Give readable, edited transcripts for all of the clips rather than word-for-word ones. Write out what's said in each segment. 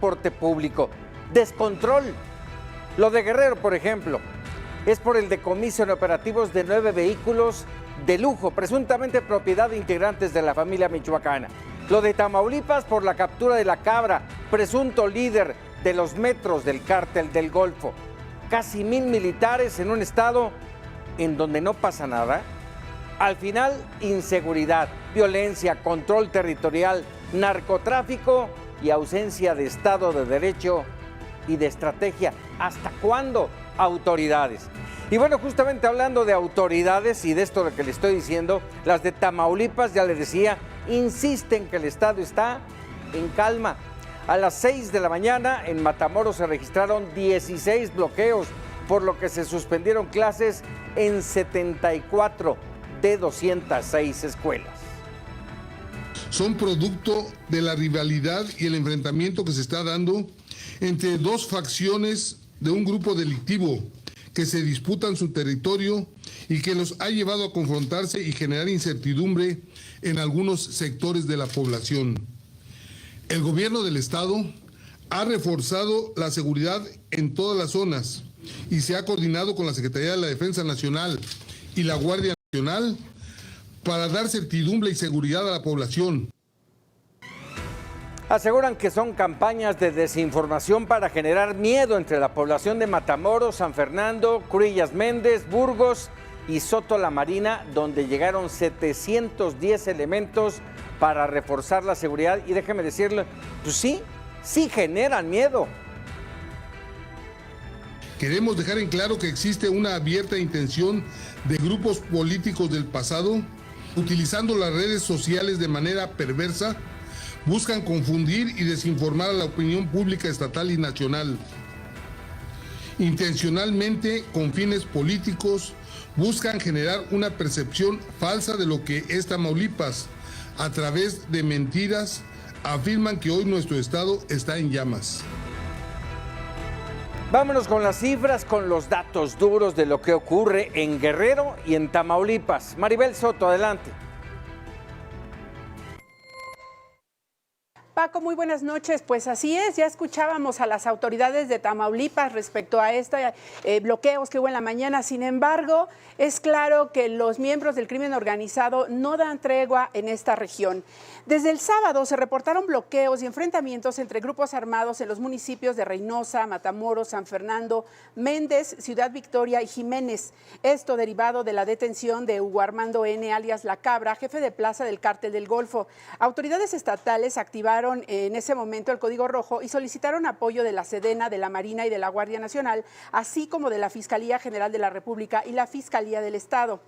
transporte público. Descontrol. Lo de Guerrero, por ejemplo, es por el decomiso en operativos de 9 vehículos de lujo, presuntamente propiedad de integrantes de la familia michoacana. Lo de Tamaulipas por la captura de La Cabra, presunto líder de los metros del cártel del Golfo. Casi 1000 militares en un estado en donde no pasa nada. Al final, inseguridad, violencia, control territorial, narcotráfico y ausencia de Estado de Derecho y de estrategia. ¿Hasta cuándo? Autoridades. Y bueno, justamente hablando de autoridades y de esto de que le estoy diciendo, las de Tamaulipas, ya le decía, insisten que el estado está en calma. A las 6 de la mañana en Matamoros se registraron 16 bloqueos, por lo que se suspendieron clases en 74 de 206 escuelas. Son producto de la rivalidad y el enfrentamiento que se está dando entre dos facciones de un grupo delictivo que se disputan su territorio y que los ha llevado a confrontarse y generar incertidumbre en algunos sectores de la población. El gobierno del estado ha reforzado la seguridad en todas las zonas y se ha coordinado con la Secretaría de la Defensa Nacional y la Guardia Nacional para dar certidumbre y seguridad a la población. Aseguran que son campañas de desinformación para generar miedo entre la población de Matamoros, San Fernando, Cruillas Méndez, Burgos y Soto La Marina, donde llegaron 710 elementos para reforzar la seguridad. Y déjeme decirle, pues sí generan miedo. Queremos dejar en claro que existe una abierta intención de grupos políticos del pasado, utilizando las redes sociales de manera perversa, buscan confundir y desinformar a la opinión pública estatal y nacional. Intencionalmente, con fines políticos, buscan generar una percepción falsa de lo que es Tamaulipas. A través de mentiras, afirman que hoy nuestro estado está en llamas. Vámonos con las cifras, con los datos duros de lo que ocurre en Guerrero y en Tamaulipas. Maribel Soto, adelante. Paco, muy buenas noches. Pues así es, ya escuchábamos a las autoridades de Tamaulipas respecto a estos bloqueos que hubo en la mañana. Sin embargo, es claro que los miembros del crimen organizado no dan tregua en esta región. Desde el sábado se reportaron bloqueos y enfrentamientos entre grupos armados en los municipios de Reynosa, Matamoros, San Fernando, Méndez, Ciudad Victoria y Jiménez. Esto derivado de la detención de Hugo Armando N., alias La Cabra, jefe de plaza del Cártel del Golfo. Autoridades estatales activaron en ese momento el Código Rojo y solicitaron apoyo de la Sedena, de la Marina y de la Guardia Nacional, así como de la Fiscalía General de la República y la Fiscalía del Estado.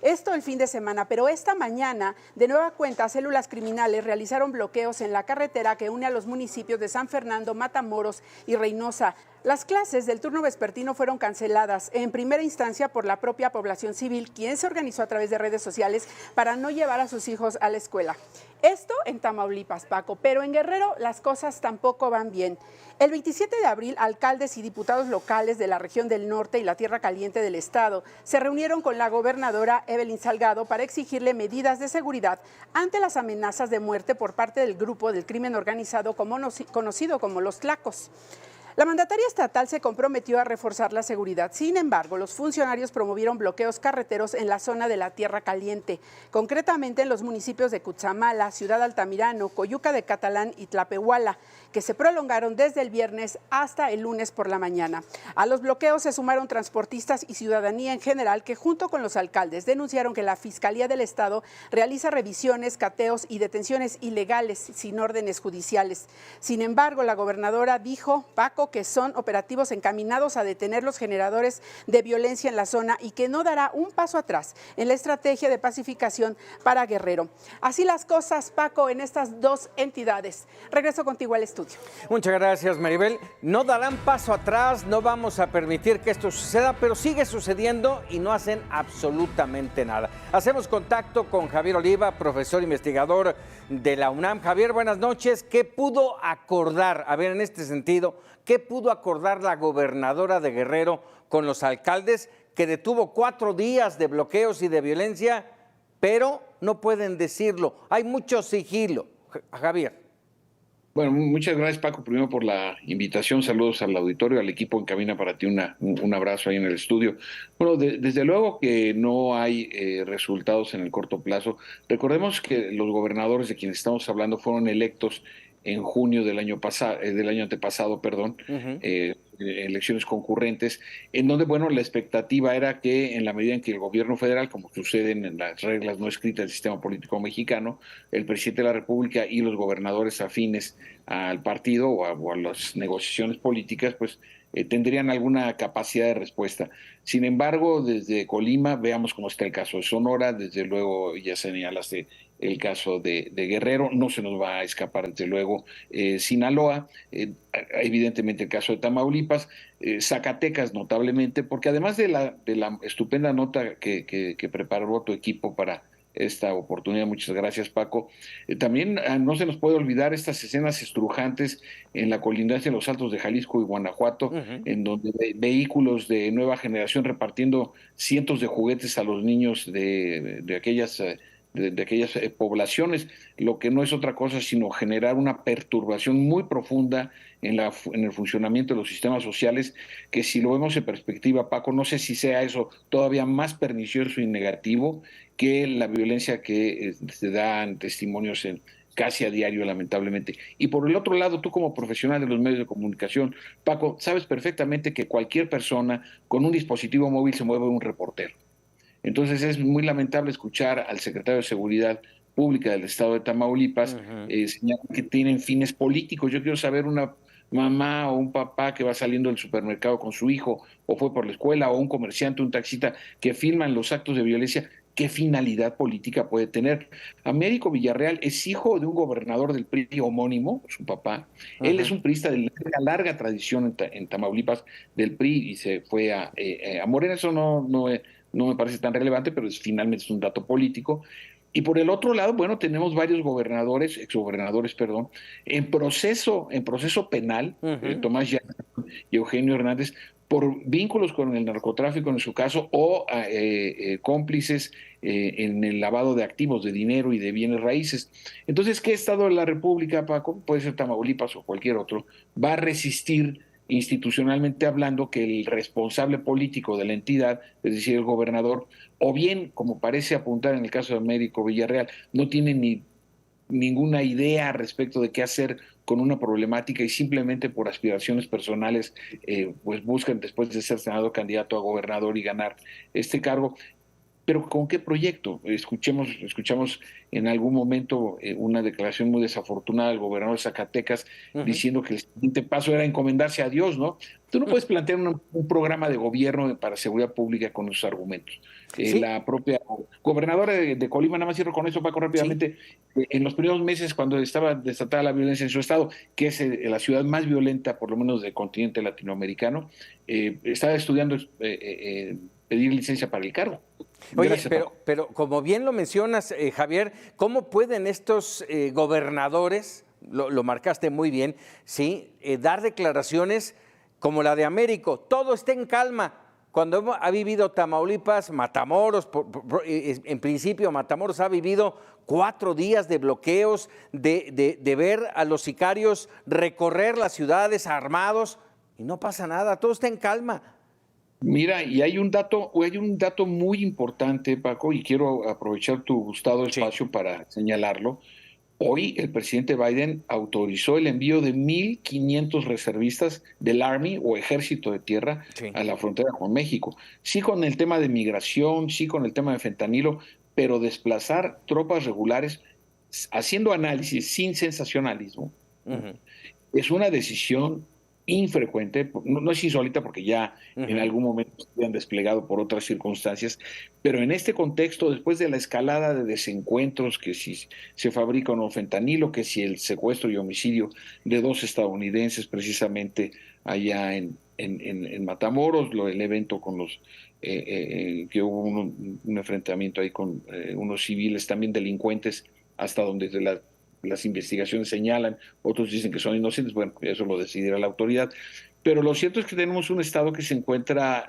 Esto el fin de semana, pero esta mañana, de nueva cuenta, células criminales realizaron bloqueos en la carretera que une a los municipios de San Fernando, Matamoros y Reynosa. Las clases del turno vespertino fueron canceladas en primera instancia por la propia población civil, quien se organizó a través de redes sociales para no llevar a sus hijos a la escuela. Esto en Tamaulipas, Paco, pero en Guerrero las cosas tampoco van bien. El 27 de abril, alcaldes y diputados locales de la región del norte y la Tierra Caliente del estado se reunieron con la gobernadora Evelyn Salgado para exigirle medidas de seguridad ante las amenazas de muerte por parte del grupo del crimen organizado conocido como los Tlacos. La mandataria estatal se comprometió a reforzar la seguridad. Sin embargo, los funcionarios promovieron bloqueos carreteros en la zona de la Tierra Caliente, concretamente en los municipios de Cutzamala, Ciudad Altamirano, Coyuca de Catalán y Tlapehuala, que se prolongaron desde el viernes hasta el lunes por la mañana. A los bloqueos se sumaron transportistas y ciudadanía en general, que junto con los alcaldes denunciaron que la Fiscalía del Estado realiza revisiones, cateos y detenciones ilegales sin órdenes judiciales. Sin embargo, la gobernadora dijo, Paco, que son operativos encaminados a detener los generadores de violencia en la zona y que no dará un paso atrás en la estrategia de pacificación para Guerrero. Así las cosas, Paco, en estas dos entidades. Regreso contigo al estudio. Muchas gracias, Maribel. No darán paso atrás, no vamos a permitir que esto suceda, pero sigue sucediendo y no hacen absolutamente nada. Hacemos contacto con Javier Oliva, profesor investigador de la UNAM. Javier, buenas noches. ¿Qué pudo acordar, en este sentido, qué pudo acordar la gobernadora de Guerrero con los alcaldes, que detuvo 4 días de bloqueos y de violencia, pero no pueden decirlo? Hay mucho sigilo, Javier. Bueno, muchas gracias, Paco, primero por la invitación. Saludos al auditorio, al equipo en cabina, para ti un abrazo ahí en el estudio. Bueno, desde luego que no hay resultados en el corto plazo. Recordemos que los gobernadores de quienes estamos hablando fueron electos en junio del año antepasado, perdón, Ujú. elecciones concurrentes, en donde, bueno, la expectativa era que en la medida en que el gobierno federal, como sucede en las reglas no escritas del sistema político mexicano, el presidente de la República y los gobernadores afines al partido o a las negociaciones políticas, pues tendrían alguna capacidad de respuesta. Sin embargo, desde Colima, veamos cómo está el caso de Sonora, desde luego ya señalaste el caso de Guerrero, no se nos va a escapar desde luego Sinaloa, evidentemente el caso de Tamaulipas, Zacatecas notablemente, porque además de la estupenda nota que preparó tu equipo para esta oportunidad, muchas gracias, Paco. También no se nos puede olvidar estas escenas estrujantes en la colindancia de los Altos de Jalisco y Guanajuato, Ujú. en donde vehículos de nueva generación repartiendo cientos de juguetes a los niños de aquellas de aquellas poblaciones, lo que no es otra cosa sino generar una perturbación muy profunda en el funcionamiento de los sistemas sociales, que si lo vemos en perspectiva, Paco, no sé si sea eso todavía más pernicioso y negativo que la violencia que se dan testimonios casi a diario, lamentablemente. Y por el otro lado, tú como profesional de los medios de comunicación, Paco, sabes perfectamente que cualquier persona con un dispositivo móvil se mueve un reportero. Entonces es muy lamentable escuchar al secretario de Seguridad Pública del Estado de Tamaulipas Ujú. señalar que tienen fines políticos. Yo quiero saber una mamá o un papá que va saliendo del supermercado con su hijo o fue por la escuela, o un comerciante, un taxista que filman los actos de violencia, ¿qué finalidad política puede tener? Américo Villarreal es hijo de un gobernador del PRI homónimo, su papá. Él es Ujú. un priista de larga tradición en Tamaulipas del PRI y se fue a Morena. Eso no me parece tan relevante, pero finalmente es un dato político. Y por el otro lado, bueno, tenemos varios gobernadores, exgobernadores, perdón, en proceso penal, Ujú. Tomás Llano y Eugenio Hernández, por vínculos con el narcotráfico en su caso, o cómplices en el lavado de activos, de dinero y de bienes raíces. Entonces, ¿qué Estado de la República, Paco, puede ser Tamaulipas o cualquier otro, va a resistir institucionalmente hablando que el responsable político de la entidad, es decir, el gobernador, o bien, como parece apuntar en el caso de Américo Villarreal, no tiene ninguna idea respecto de qué hacer con una problemática y simplemente por aspiraciones personales, pues buscan, después de ser senador, candidato a gobernador y ganar este cargo? Pero ¿con qué proyecto? Escuchamos en algún momento una declaración muy desafortunada del gobernador de Zacatecas Ujú. diciendo que el siguiente paso era encomendarse a Dios, ¿no? Tú no puedes plantear un programa de gobierno para seguridad pública con esos argumentos. Sí, La propia gobernadora de Colima, nada más cierro con eso, Paco, sí. rápidamente, en los primeros meses cuando estaba desatada la violencia en su estado, que es la ciudad más violenta, por lo menos del continente latinoamericano, estaba estudiando pedir licencia para el cargo. Oye, Gracias, Paco. pero como bien lo mencionas, Javier, ¿cómo pueden estos gobernadores, lo marcaste muy bien, sí, dar declaraciones como la de Américo? Todo está en calma. Cuando ha vivido Tamaulipas, Matamoros, en principio Matamoros ha vivido 4 días de bloqueos, de ver a los sicarios recorrer las ciudades armados y no pasa nada, todo está en calma. Mira, y hay un dato muy importante, Paco, y quiero aprovechar tu gustado Sí, espacio para señalarlo. Hoy el presidente Biden autorizó el envío de 1,500 reservistas del Army o Ejército de Tierra sí. a la frontera con México. Sí con el tema de migración, sí con el tema de fentanilo, pero desplazar tropas regulares haciendo análisis sin sensacionalismo, ¿no? Ujú, Es una decisión infrecuente, no es insólita porque ya en ujú. algún momento se han desplegado por otras circunstancias, pero en este contexto, después de la escalada de desencuentros, que si se fabrica o no fentanilo, que si el secuestro y homicidio de 2 estadounidenses precisamente allá en Matamoros, el evento con que hubo un enfrentamiento ahí con unos civiles, también delincuentes, hasta donde las investigaciones señalan, otros dicen que son inocentes, bueno, eso lo decidirá la autoridad. Pero lo cierto es que tenemos un Estado que se encuentra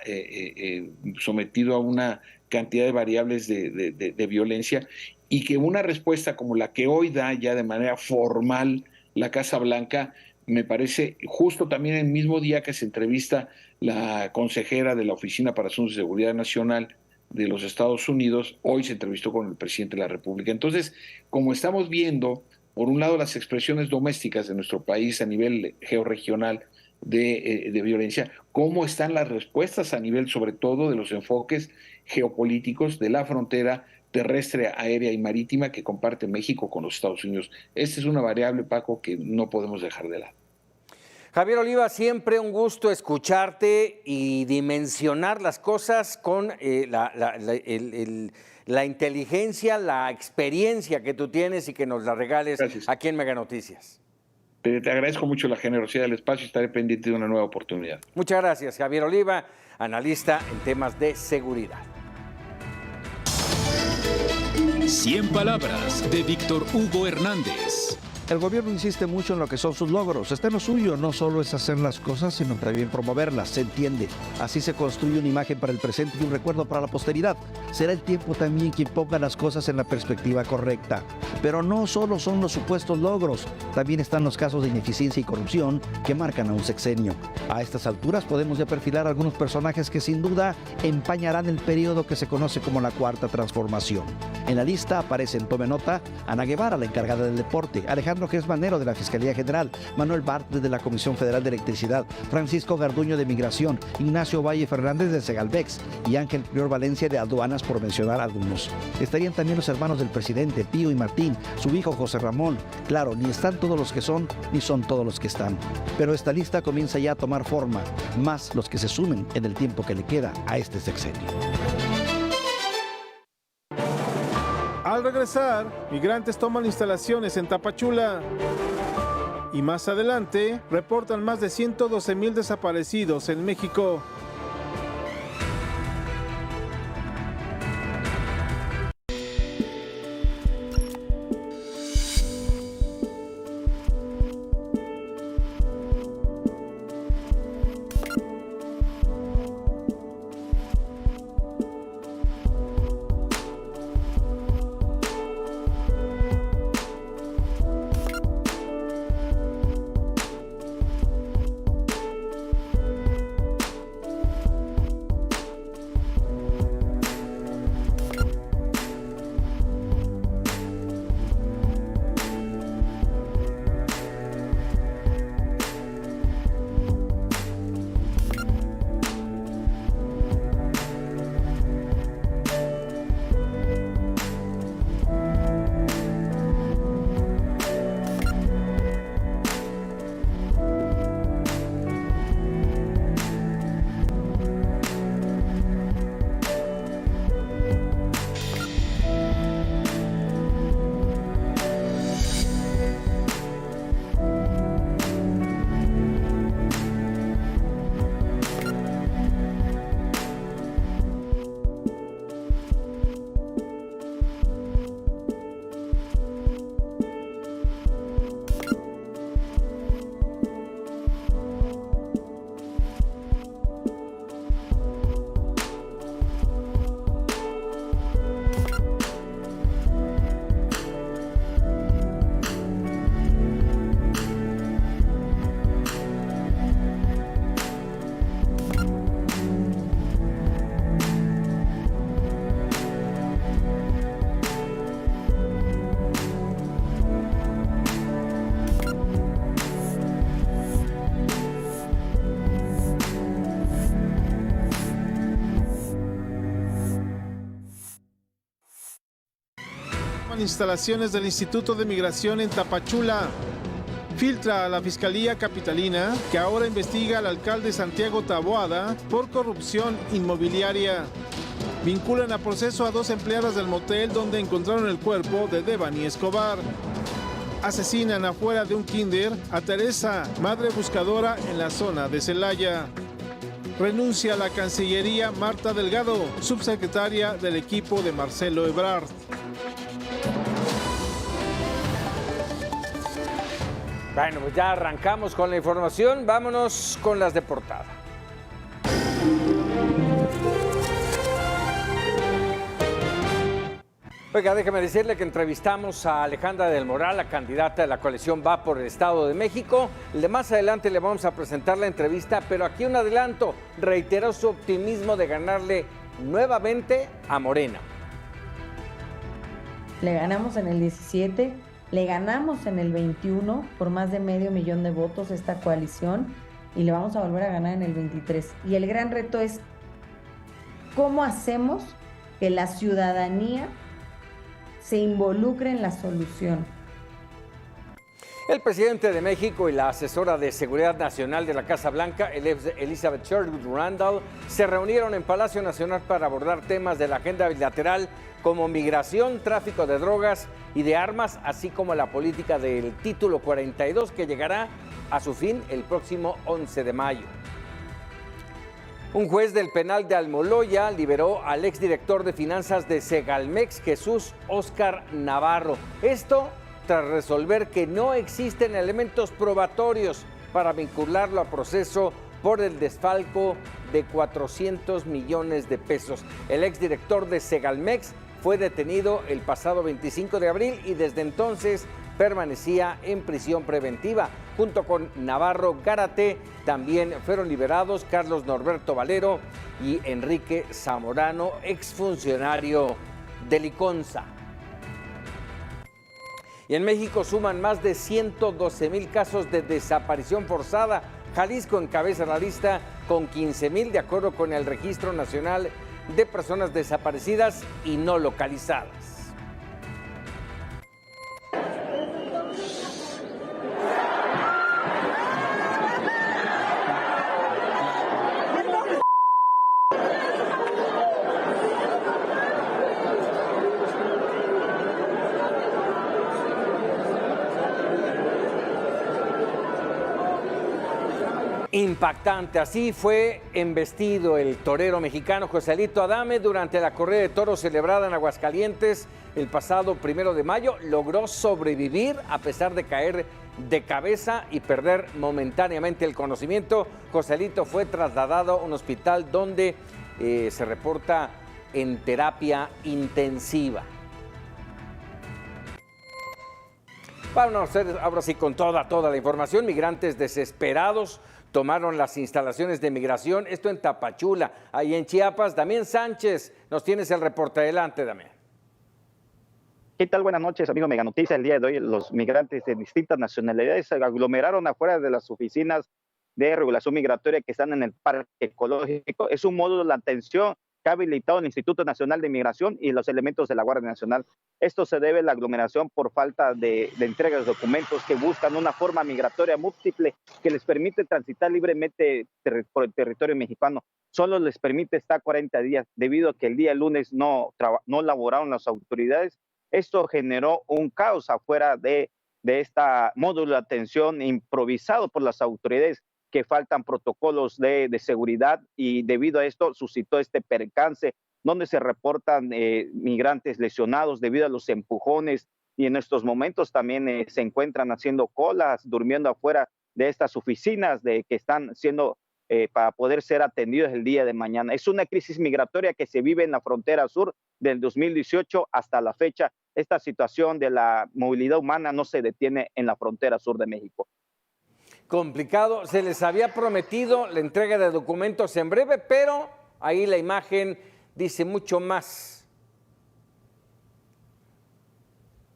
sometido a una cantidad de variables de violencia y que una respuesta como la que hoy da ya de manera formal la Casa Blanca. Me parece justo también el mismo día que se entrevista la consejera de la Oficina para Asuntos de Seguridad Nacional de los Estados Unidos, hoy se entrevistó con el presidente de la República. Entonces, como estamos viendo, por un lado, las expresiones domésticas de nuestro país a nivel georregional de violencia, cómo están las respuestas a nivel, sobre todo, de los enfoques geopolíticos de la frontera terrestre, aérea y marítima que comparte México con los Estados Unidos. Esta es una variable, Paco, que no podemos dejar de lado. Javier Oliva, siempre un gusto escucharte y dimensionar las cosas con la inteligencia, la experiencia que tú tienes y que nos la regales. Gracias. Aquí en Mega Noticias. Te agradezco mucho la generosidad del espacio y estaré pendiente de una nueva oportunidad. Muchas gracias, Javier Oliva, analista en temas de seguridad. 100 palabras de Víctor Hugo Hernández. El gobierno insiste mucho en lo que son sus logros. Está en lo suyo, no solo es hacer las cosas, sino también promoverlas, se entiende. Así se construye una imagen para el presente y un recuerdo para la posteridad. Será el tiempo también quien ponga las cosas en la perspectiva correcta. Pero no solo son los supuestos logros, también están los casos de ineficiencia y corrupción que marcan a un sexenio. A estas alturas podemos ya perfilar algunos personajes que sin duda empañarán el periodo que se conoce como la Cuarta Transformación. En la lista aparecen, tome nota, Ana Guevara, la encargada del deporte, Alejandro Manero de la Fiscalía General, Manuel Bartlett de la Comisión Federal de Electricidad, Francisco Garduño de Migración, Ignacio Valle Fernández de Segalmex y Ángel Prior Valencia de Aduanas, por mencionar algunos. Estarían también los hermanos del presidente, Pío y Martín, su hijo José Ramón. Claro, ni están todos los que son, ni son todos los que están. Pero esta lista comienza ya a tomar forma, más los que se sumen en el tiempo que le queda a este sexenio. Al regresar, migrantes toman instalaciones en Tapachula. Y más adelante, reportan más de 112,000 desaparecidos en México. Instalaciones del Instituto de Migración en Tapachula. Filtra a la Fiscalía Capitalina, que ahora investiga al alcalde Santiago Taboada por corrupción inmobiliaria. Vinculan a proceso a 2 empleadas del motel donde encontraron el cuerpo de Devani Escobar. Asesinan afuera de un kinder a Teresa, madre buscadora en la zona de Celaya. Renuncia a la Cancillería Marta Delgado, subsecretaria del equipo de Marcelo Ebrard. Bueno, pues ya arrancamos con la información. Vámonos con las de portada. Oiga, déjeme decirle que entrevistamos a Alejandra del Moral, la candidata de la coalición Va por el Estado de México. De más adelante le vamos a presentar la entrevista, pero aquí un adelanto. Reiteró su optimismo de ganarle nuevamente a Morena. Le ganamos en el 17, le ganamos en el 21 por más de 500,000 de votos esta coalición y le vamos a volver a ganar en el 23. Y el gran reto es cómo hacemos que la ciudadanía se involucre en la solución. El presidente de México y la asesora de Seguridad Nacional de la Casa Blanca, Elizabeth Sherwood Randall, se reunieron en Palacio Nacional para abordar temas de la agenda bilateral como migración, tráfico de drogas y de armas, así como la política del Título 42, que llegará a su fin el próximo 11 de mayo. Un juez del penal de Almoloya liberó al exdirector de finanzas de Segalmex, Jesús Óscar Navarro. Esto tras resolver que no existen elementos probatorios para vincularlo a proceso por el desfalco de 400 millones de pesos. El exdirector de Segalmex fue detenido el pasado 25 de abril y desde entonces permanecía en prisión preventiva. Junto con Navarro Gárate también fueron liberados Carlos Norberto Valero y Enrique Zamorano, exfuncionario de Liconza. Y en México suman más de 112,000 casos de desaparición forzada. Jalisco encabeza la lista con 15,000 de acuerdo con el Registro Nacional de Personas Desaparecidas y No Localizadas. Impactante, así fue embestido el torero mexicano Joselito Adame durante la corrida de toros celebrada en Aguascalientes el pasado 1 de mayo. Logró sobrevivir a pesar de caer de cabeza y perder momentáneamente el conocimiento. Joselito fue trasladado a un hospital donde se reporta en terapia intensiva. Vámonos ahora sí con toda la información. Migrantes desesperados tomaron las instalaciones de migración, esto en Tapachula, ahí en Chiapas. Damián Sánchez, nos tienes el reporte. Adelante, Damián. ¿Qué tal? Buenas noches, amigo Mega Noticias. El día de hoy los migrantes de distintas nacionalidades se aglomeraron afuera de las oficinas de regulación migratoria que están en el Parque Ecológico. Es un módulo de atención que ha habilitado el Instituto Nacional de Migración y los elementos de la Guardia Nacional. Esto se debe a la aglomeración por falta de entrega de documentos que buscan una forma migratoria múltiple que les permite transitar libremente por el territorio mexicano. Solo les permite estar 40 días debido a que el día lunes no laboraron las autoridades. Esto generó un caos afuera de esta módulo de atención improvisado por las autoridades, que faltan protocolos de seguridad, y debido a esto suscitó este percance donde se reportan migrantes lesionados debido a los empujones, y en estos momentos también se encuentran haciendo colas, durmiendo afuera de estas oficinas que están siendo para poder ser atendidos el día de mañana. Es una crisis migratoria que se vive en la frontera sur del 2018 hasta la fecha. Esta situación de la movilidad humana no se detiene en la frontera sur de México. Complicado, se les había prometido la entrega de documentos en breve, pero ahí la imagen dice mucho más.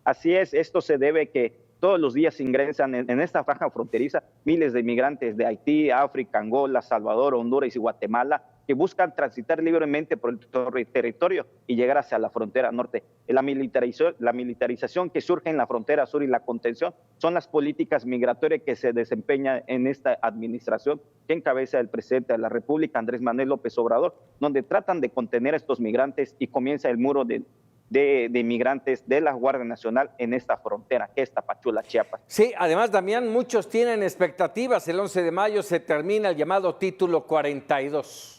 Así es, esto se debe a que todos los días ingresan en esta franja fronteriza miles de migrantes de Haití, África, Angola, Salvador, Honduras y Guatemala, que buscan transitar libremente por el territorio y llegar hacia la frontera norte. La militarización que surge en la frontera sur y la contención son las políticas migratorias que se desempeñan en esta administración que encabeza el presidente de la República, Andrés Manuel López Obrador, donde tratan de contener a estos migrantes y comienza el muro de migrantes de la Guardia Nacional en esta frontera, que es Tapachula, Chiapas. Sí, además, Damián, muchos tienen expectativas. El 11 de mayo se termina el llamado Título 42.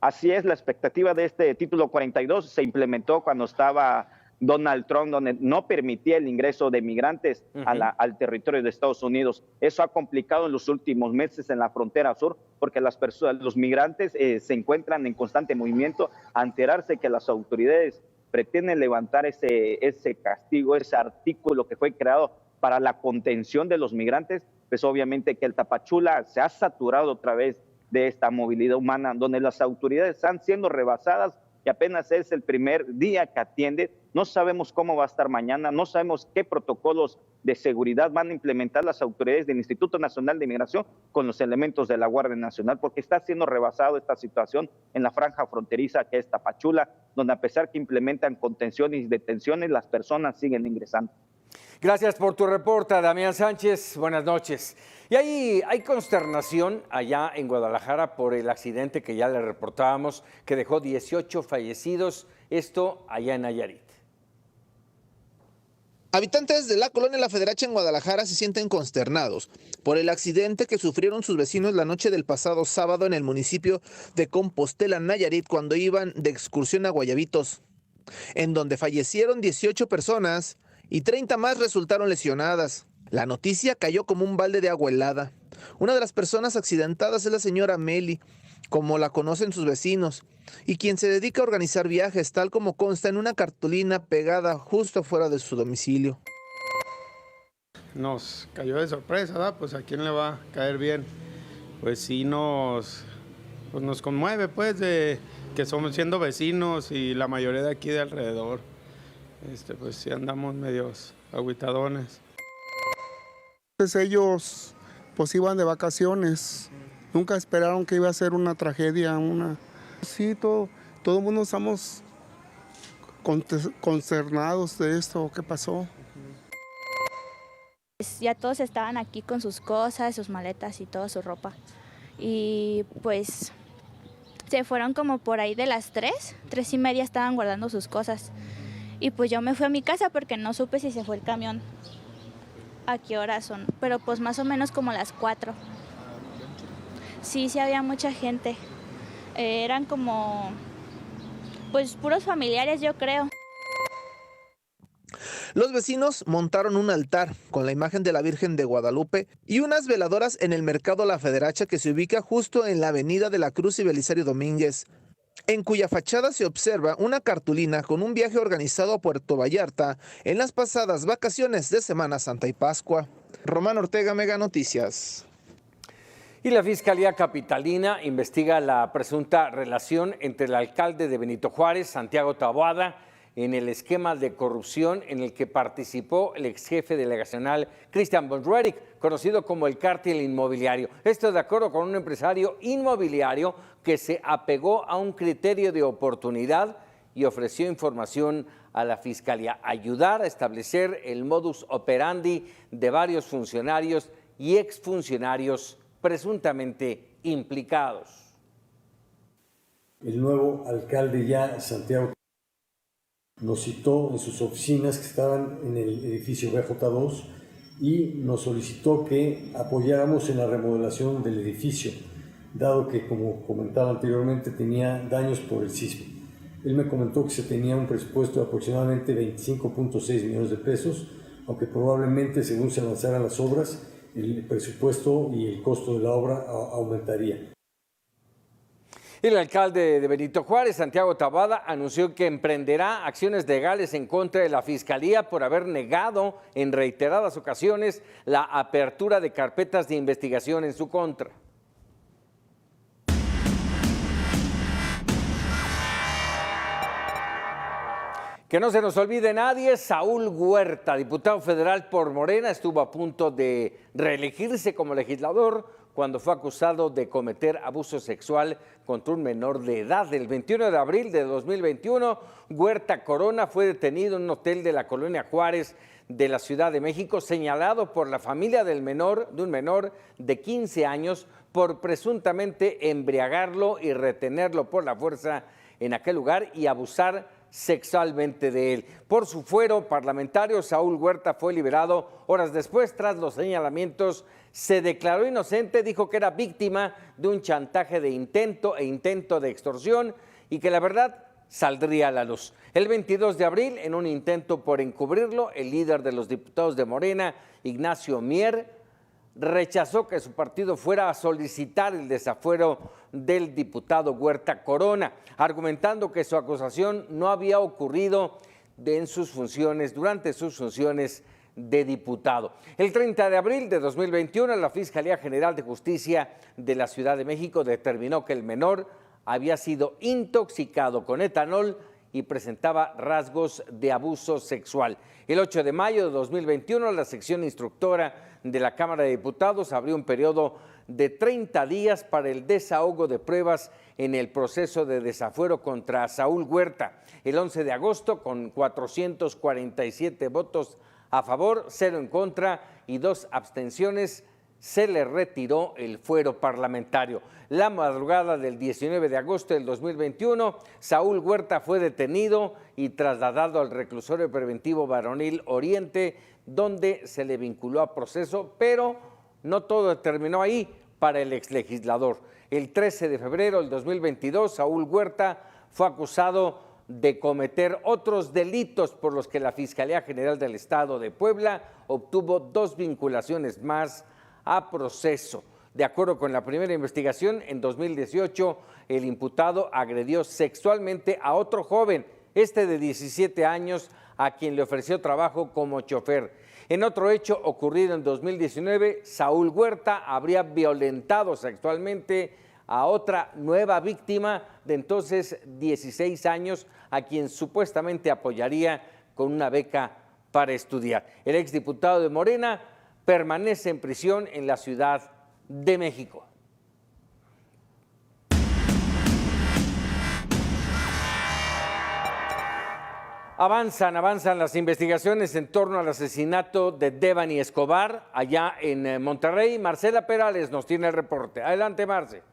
Así es, la expectativa de este Título 42 se implementó cuando estaba Donald Trump, donde no permitía el ingreso de migrantes al territorio de Estados Unidos. Eso ha complicado en los últimos meses en la frontera sur, porque los migrantes se encuentran en constante movimiento a enterarse que las autoridades pretende levantar ese castigo, ese artículo que fue creado para la contención de los migrantes, pues obviamente que el Tapachula se ha saturado otra vez de esta movilidad humana, donde las autoridades están siendo rebasadas y apenas es el primer día que atiende. No sabemos cómo va a estar mañana, no sabemos qué protocolos de seguridad van a implementar las autoridades del Instituto Nacional de Migración con los elementos de la Guardia Nacional, porque está siendo rebasado esta situación en la franja fronteriza que es Tapachula, donde a pesar que implementan contenciones y detenciones, las personas siguen ingresando. Gracias por tu reporte, Damián Sánchez. Buenas noches. Y hay consternación allá en Guadalajara por el accidente que ya le reportábamos, que dejó 18 fallecidos, esto allá en Nayarit. Habitantes de la colonia La Federacha en Guadalajara se sienten consternados por el accidente que sufrieron sus vecinos la noche del pasado sábado en el municipio de Compostela, Nayarit, cuando iban de excursión a Guayabitos, en donde fallecieron 18 personas y 30 más resultaron lesionadas. La noticia cayó como un balde de agua helada. Una de las personas accidentadas es la señora Meli, como la conocen sus vecinos, y quien se dedica a organizar viajes, tal como consta en una cartulina pegada justo fuera de su domicilio. Nos cayó de sorpresa, ¿verdad? Pues a quién le va a caer bien. Pues sí nos conmueve, pues, de que somos siendo vecinos y la mayoría de aquí de alrededor. Pues sí andamos medios agüitadones. Pues ellos pues iban de vacaciones, nunca esperaron que iba a ser una tragedia, Sí, todo el mundo estamos consternados de esto, ¿qué pasó? Pues ya todos estaban aquí con sus cosas, sus maletas y toda su ropa. Y pues se fueron como por ahí de las 3:30 estaban guardando sus cosas. Y pues yo me fui a mi casa porque no supe si se fue el camión. ¿A qué horas son? Pero pues más o menos como las 4. Sí había mucha gente. Eran como, pues puros familiares, yo creo. Los vecinos montaron un altar con la imagen de la Virgen de Guadalupe y unas veladoras en el mercado La Federacha, que se ubica justo en la avenida de la Cruz y Belisario Domínguez, en cuya fachada se observa una cartulina con un viaje organizado a Puerto Vallarta en las pasadas vacaciones de Semana Santa y Pascua. Román Ortega, Mega Noticias. Y la Fiscalía Capitalina investiga la presunta relación entre el alcalde de Benito Juárez, Santiago Taboada, en el esquema de corrupción en el que participó el ex jefe delegacional Christian von Roerich, conocido como el cártel inmobiliario. Esto de acuerdo con un empresario inmobiliario que se apegó a un criterio de oportunidad y ofreció información a la Fiscalía, ayudar a establecer el modus operandi de varios funcionarios y exfuncionarios presuntamente implicados. El nuevo alcalde ya, Santiago, nos citó en sus oficinas que estaban en el edificio BJ2 y nos solicitó que apoyáramos en la remodelación del edificio, dado que, como comentaba anteriormente, tenía daños por el sismo. Él me comentó que se tenía un presupuesto de aproximadamente 25.6 millones de pesos, aunque probablemente, según se avanzaran las obras, el presupuesto y el costo de la obra aumentaría. El alcalde de Benito Juárez, Santiago Taboada, anunció que emprenderá acciones legales en contra de la Fiscalía por haber negado en reiteradas ocasiones la apertura de carpetas de investigación en su contra. Que no se nos olvide nadie, Saúl Huerta, diputado federal por Morena, estuvo a punto de reelegirse como legislador cuando fue acusado de cometer abuso sexual contra un menor de edad. El 21 de abril de 2021, Huerta Corona fue detenido en un hotel de la colonia Juárez de la Ciudad de México, señalado por la familia de un menor de 15 años por presuntamente embriagarlo y retenerlo por la fuerza en aquel lugar y abusar sexualmente de él. Por su fuero parlamentario, Saúl Huerta fue liberado horas después. Tras los señalamientos, se declaró inocente, dijo que era víctima de un chantaje de intento de extorsión y que la verdad saldría a la luz. El 22 de abril, en un intento por encubrirlo, el líder de los diputados de Morena, Ignacio Mier, rechazó que su partido fuera a solicitar el desafuero del diputado Huerta Corona, argumentando que su acusación no había ocurrido durante sus funciones de diputado. El 30 de abril de 2021, la Fiscalía General de Justicia de la Ciudad de México determinó que el menor había sido intoxicado con etanol y presentaba rasgos de abuso sexual. El 8 de mayo de 2021, la sección instructora de la Cámara de Diputados abrió un periodo de 30 días para el desahogo de pruebas en el proceso de desafuero contra Saúl Huerta. El 11 de agosto, con 447 votos a favor, 0 en contra y 2 abstenciones, se le retiró el fuero parlamentario. La madrugada del 19 de agosto del 2021, Saúl Huerta fue detenido y trasladado al reclusorio preventivo varonil Oriente, donde se le vinculó a proceso, pero no todo terminó ahí para el exlegislador. El 13 de febrero del 2022, Saúl Huerta fue acusado de cometer otros delitos por los que la Fiscalía General del Estado de Puebla obtuvo 2 vinculaciones más a proceso. De acuerdo con la primera investigación, en 2018 el imputado agredió sexualmente a otro joven, de 17 años, a quien le ofreció trabajo como chofer. En otro hecho ocurrido en 2019, Saúl Huerta habría violentado sexualmente a otra nueva víctima de entonces 16 años, a quien supuestamente apoyaría con una beca para estudiar. El exdiputado de Morena permanece en prisión en la Ciudad de México. Avanzan las investigaciones en torno al asesinato de Devani Escobar allá en Monterrey. Marcela Perales nos tiene el reporte. Adelante, Marce.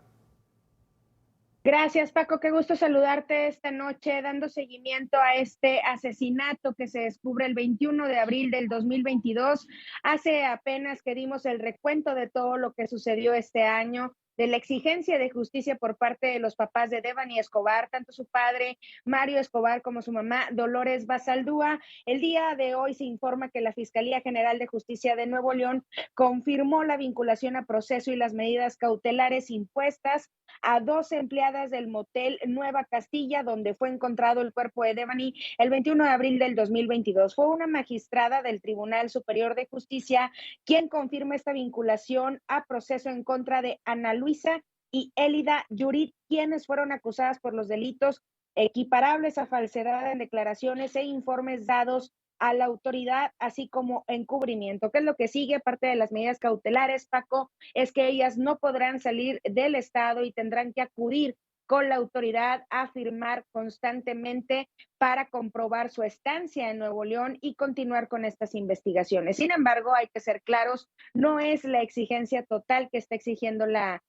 Gracias, Paco. Qué gusto saludarte esta noche, dando seguimiento a este asesinato que se descubre el 21 de abril del 2022. Hace apenas que dimos el recuento de todo lo que sucedió este año, de la exigencia de justicia por parte de los papás de Devani Escobar, tanto su padre, Mario Escobar, como su mamá, Dolores Basaldúa. El día de hoy se informa que la Fiscalía General de Justicia de Nuevo León confirmó la vinculación a proceso y las medidas cautelares impuestas a 2 empleadas del motel Nueva Castilla, donde fue encontrado el cuerpo de Devani el 21 de abril del 2022. Fue una magistrada del Tribunal Superior de Justicia quien confirma esta vinculación a proceso en contra de Ana Luisa y Élida Yurit, quienes fueron acusadas por los delitos equiparables a falsedad en declaraciones e informes dados a la autoridad, así como encubrimiento. ¿Qué es lo que sigue? Parte de las medidas cautelares, Paco, es que ellas no podrán salir del estado y tendrán que acudir con la autoridad a firmar constantemente para comprobar su estancia en Nuevo León y continuar con estas investigaciones. Sin embargo, hay que ser claros, no es la exigencia total que está exigiendo la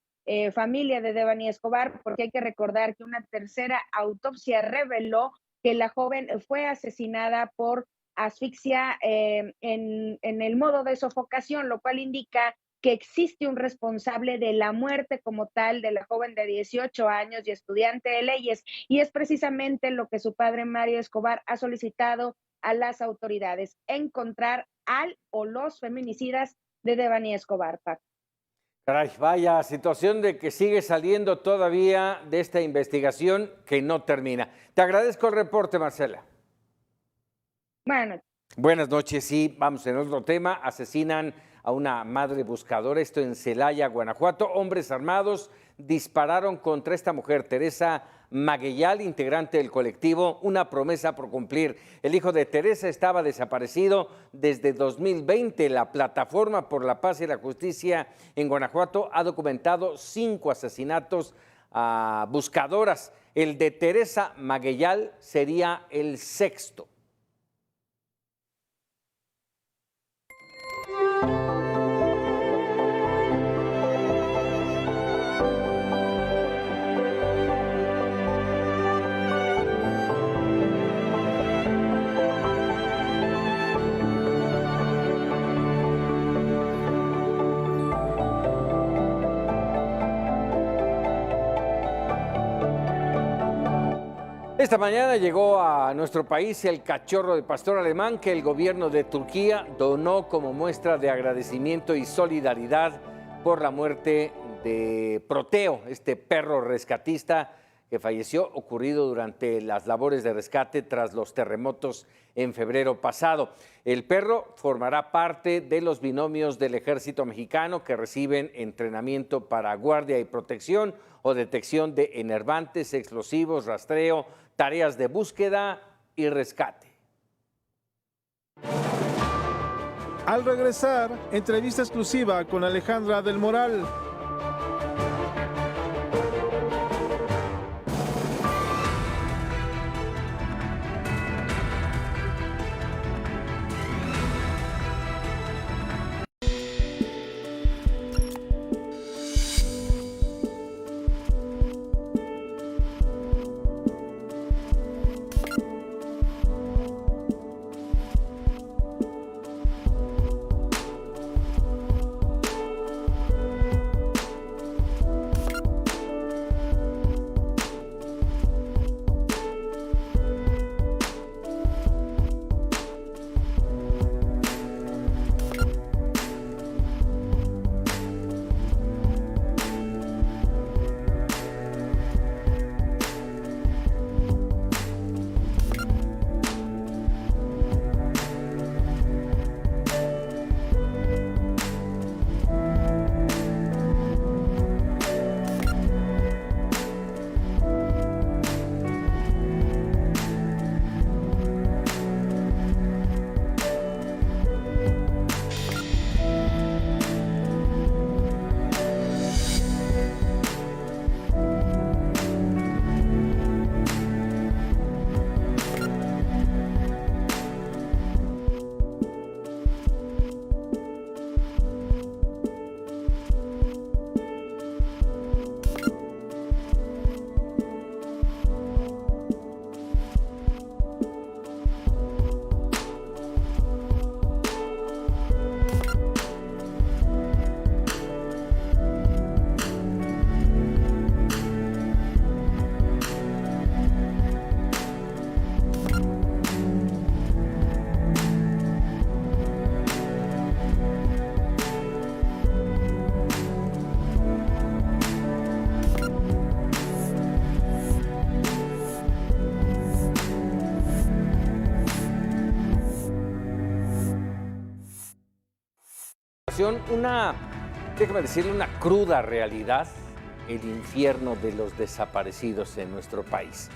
familia de Devani Escobar, porque hay que recordar que una tercera autopsia reveló que la joven fue asesinada por asfixia en el modo de sofocación, lo cual indica que existe un responsable de la muerte como tal de la joven de 18 años y estudiante de leyes, y es precisamente lo que su padre Mario Escobar ha solicitado a las autoridades, encontrar al o los feminicidas de Devani Escobar, Paco. Caray, vaya situación de que sigue saliendo todavía de esta investigación que no termina. Te agradezco el reporte, Marcela. Bueno. Buenas noches, sí, vamos en otro tema. Asesinan a una madre buscadora, esto en Celaya, Guanajuato. Hombres armados dispararon contra esta mujer, Teresa Maguellal, integrante del colectivo Una Promesa por Cumplir. El hijo de Teresa estaba desaparecido desde 2020. La Plataforma por la Paz y la Justicia en Guanajuato ha documentado 5 asesinatos a buscadoras. El de Teresa Maguellal sería el 6º. Esta mañana llegó a nuestro país el cachorro de pastor alemán que el gobierno de Turquía donó como muestra de agradecimiento y solidaridad por la muerte de Proteo, este perro rescatista que falleció ocurrido durante las labores de rescate tras los terremotos en febrero pasado. El perro formará parte de los binomios del ejército mexicano que reciben entrenamiento para guardia y protección o detección de enervantes, explosivos, rastreo, tareas de búsqueda y rescate. Al regresar, entrevista exclusiva con Alejandra del Moral. Déjame decirle, una cruda realidad, el infierno de los desaparecidos en nuestro país.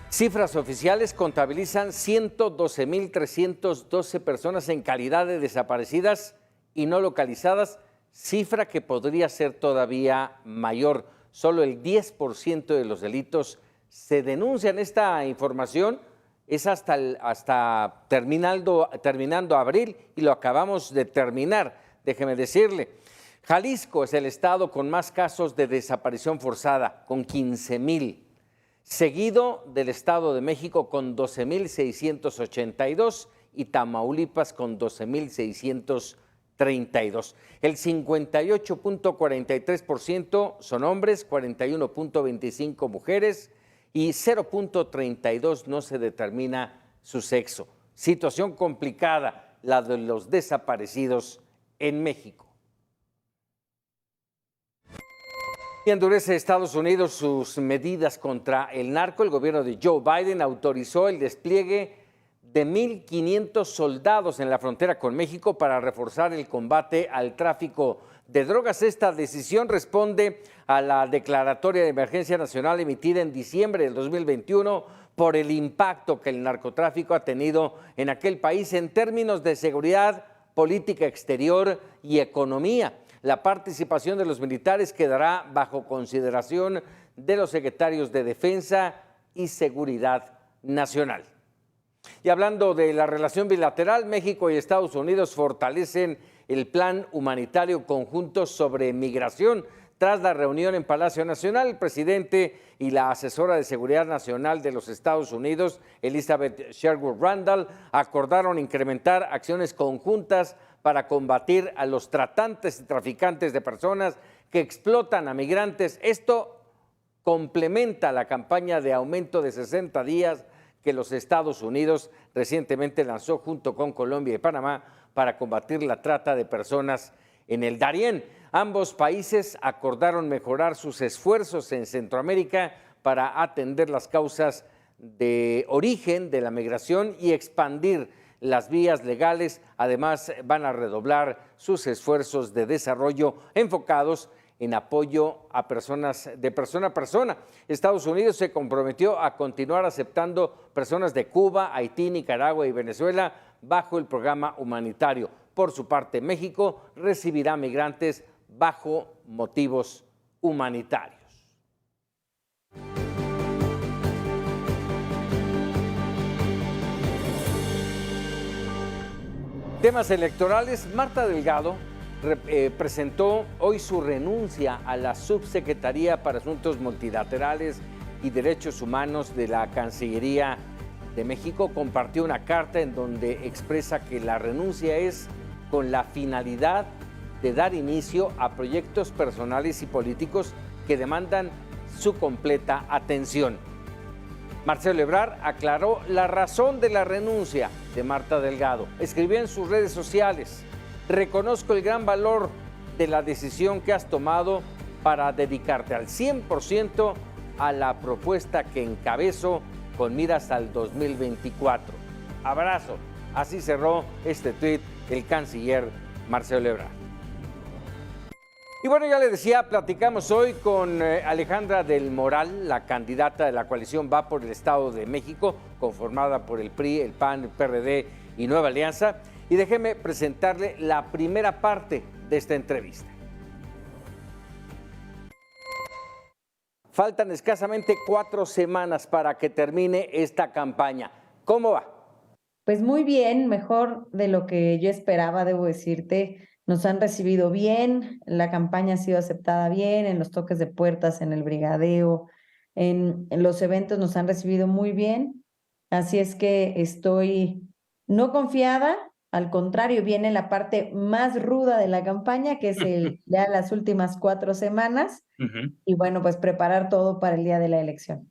Cifras oficiales contabilizan 112.312 personas en calidad de desaparecidas y no localizadas, cifra que podría ser todavía mayor. Solo el 10% de los delitos se denuncian. Esta información es hasta terminando abril y lo acabamos de terminar. Déjeme decirle, Jalisco es el estado con más casos de desaparición forzada, con 15,000, seguido del Estado de México con 12,682 y Tamaulipas con 12,632. El 58.43% son hombres, 41.25 mujeres y 0.32 no se determina su sexo. Situación complicada, la de los desaparecidos en México. Y endurece Estados Unidos sus medidas contra el narco. El gobierno de Joe Biden autorizó el despliegue de 1,500 soldados en la frontera con México para reforzar el combate al tráfico de drogas. Esta decisión responde a la declaratoria de emergencia nacional emitida en diciembre del 2021 por el impacto que el narcotráfico ha tenido en aquel país en términos de seguridad, política exterior y economía. La participación de los militares quedará bajo consideración de los secretarios de Defensa y Seguridad Nacional. Y hablando de la relación bilateral, México y Estados Unidos fortalecen el plan humanitario conjunto sobre migración. Tras la reunión en Palacio Nacional, el presidente y la asesora de Seguridad Nacional de los Estados Unidos, Elizabeth Sherwood Randall, acordaron incrementar acciones conjuntas para combatir a los tratantes y traficantes de personas que explotan a migrantes. Esto complementa la campaña de aumento de 60 días que los Estados Unidos recientemente lanzó junto con Colombia y Panamá para combatir la trata de personas en el Darién. Ambos países acordaron mejorar sus esfuerzos en Centroamérica para atender las causas de origen de la migración y expandir las vías legales. Además, van a redoblar sus esfuerzos de desarrollo enfocados en apoyo a personas de persona a persona. Estados Unidos se comprometió a continuar aceptando personas de Cuba, Haití, Nicaragua y Venezuela bajo el programa humanitario. Por su parte, México recibirá migrantes bajo motivos humanitarios. Temas electorales. Marta Delgado presentó hoy su renuncia a la Subsecretaría para Asuntos Multilaterales y Derechos Humanos de la Cancillería de México. Compartió una carta en donde expresa que la renuncia es con la finalidad de dar inicio a proyectos personales y políticos que demandan su completa atención. Marcelo Ebrard aclaró la razón de la renuncia de Marta Delgado. Escribió en sus redes sociales: reconozco el gran valor de la decisión que has tomado para dedicarte al 100% a la propuesta que encabezo con miras al 2024. Abrazo. Así cerró este tuit el canciller Marcelo Ebrard. Y bueno, ya le decía, platicamos hoy con Alejandra del Moral, la candidata de la coalición Va por el Estado de México, conformada por el PRI, el PAN, el PRD y Nueva Alianza. Y déjeme presentarle la primera parte de esta entrevista. Faltan escasamente 4 semanas para que termine esta campaña. ¿Cómo va? Pues muy bien, mejor de lo que yo esperaba, debo decirte. Nos han recibido bien, la campaña ha sido aceptada bien, en los toques de puertas, en el brigadeo, en los eventos nos han recibido muy bien. Así es que estoy no confiada, al contrario, viene la parte más ruda de la campaña, que es ya las últimas 4 semanas. Y bueno, pues preparar todo para el día de la elección.